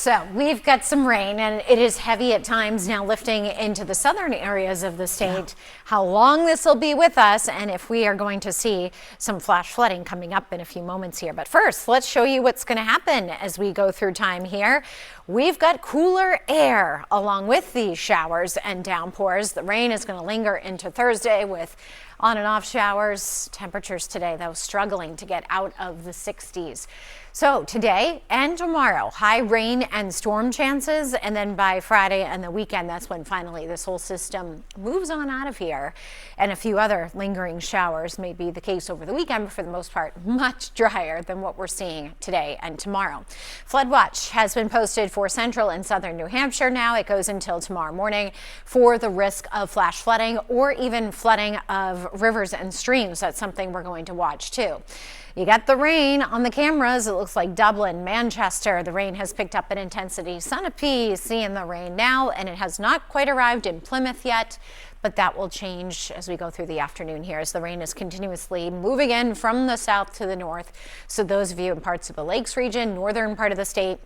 So we've got some rain, and it is heavy at times now, lifting into the southern areas of the state. How long this will be with us, and if we are going to see some flash flooding coming up in a few moments here. But first, let's show you what's going to happen as we go through time here. We've got cooler air along with these showers and downpours. The rain is going to linger into Thursday with on and off showers. Temperatures today, though, struggling to get out of the 60s. So today and tomorrow, high rain and storm chances, and then by Friday and the weekend, that's when finally this whole system moves on out of here. And a few other lingering showers may be the case over the weekend, but for the most part, much drier than what we're seeing today and tomorrow. Flood watch has been posted for central and southern New Hampshire now. It goes until tomorrow morning for the risk of flash flooding or even flooding of rivers and streams. That's something we're going to watch too. You got the rain on the cameras. It looks like Dublin, Manchester. The rain has picked up in intensity. Sunapee is seeing the rain now, and it has not quite arrived in Plymouth yet, but that will change as we go through the afternoon here as the rain is continuously moving in from the south to the north. So those of you in parts of the Lakes region, northern part of the state,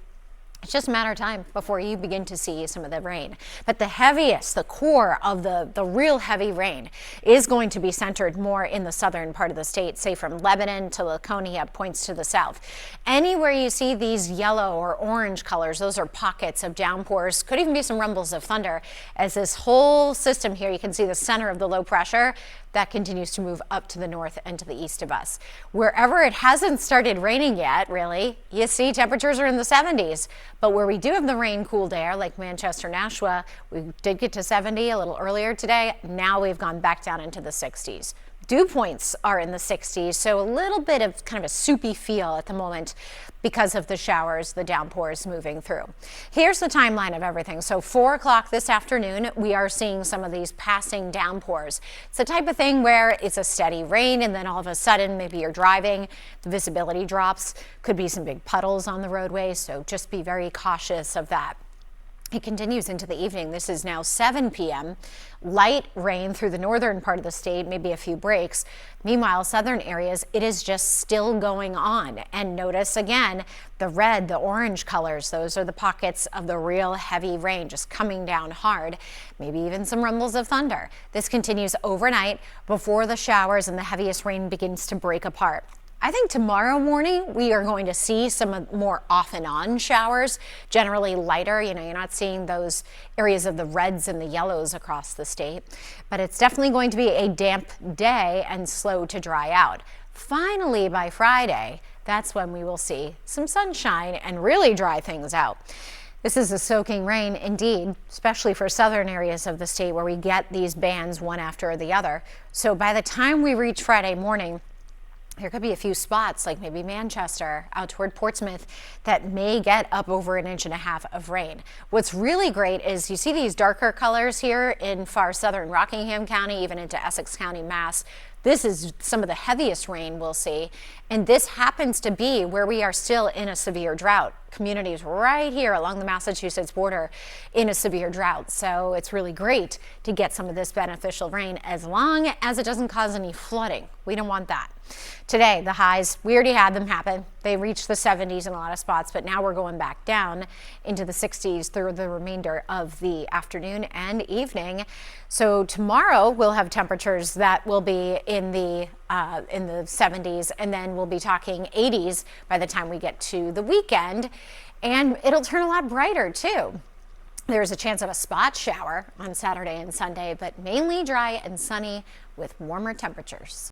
it's just a matter of time before you begin to see some of the rain. But the heaviest, the core of the real heavy rain is going to be centered more in the southern part of the state, say from Lebanon to Laconia, points to the south. Anywhere you see these yellow or orange colors, those are pockets of downpours. Could even be some rumbles of thunder as this whole system here, you can see the center of the low pressure, that continues to move up to the north and to the east of us. Wherever it hasn't started raining yet, really, you see temperatures are in the 70s. But where we do have the rain cooled air, like Manchester, Nashua, we did get to 70 a little earlier today. Now we've gone back down into the 60s. Dew points are in the 60s, so a little bit of kind of a soupy feel at the moment because of the showers, the downpours moving through. Here's the timeline of everything. So 4 o'clock this afternoon, we are seeing some of these passing downpours. It's the type of thing where it's a steady rain and then all of a sudden maybe you're driving, the visibility drops, could be some big puddles on the roadway, so just be very cautious of that. It continues into the evening. This is now 7 p.m. Light rain through the northern part of the state, maybe a few breaks. Meanwhile, southern areas, it is just still going on. And notice again, the red, the orange colors, those are the pockets of the real heavy rain just coming down hard, maybe even some rumbles of thunder. This continues overnight before the showers and the heaviest rain begins to break apart. I think tomorrow morning we are going to see some more off and on showers, generally lighter. You know, you're not seeing those areas of the reds and the yellows across the state, but it's definitely going to be a damp day and slow to dry out. Finally, by Friday, that's when we will see some sunshine and really dry things out. This is a soaking rain indeed, especially for southern areas of the state where we get these bands one after the other. So by the time we reach Friday morning, there could be a few spots like maybe Manchester out toward Portsmouth that may get up over 1.5 inches of rain. What's really great is you see these darker colors here in far southern Rockingham County, even into Essex County, Mass. This is some of the heaviest rain we'll see, and this happens to be where we are still in a severe drought. Communities right here along the Massachusetts border in a severe drought. So it's really great to get some of this beneficial rain as long as it doesn't cause any flooding. We don't want that. Today, the highs, we already had them happen. They reached the 70s in a lot of spots, but now we're going back down into the 60s through the remainder of the afternoon and evening. So tomorrow we'll have temperatures that will be in the 70s, and then we'll be talking 80s by the time we get to the weekend, and it'll turn a lot brighter too. There's a chance of a spot shower on Saturday and Sunday, but mainly dry and sunny with warmer temperatures.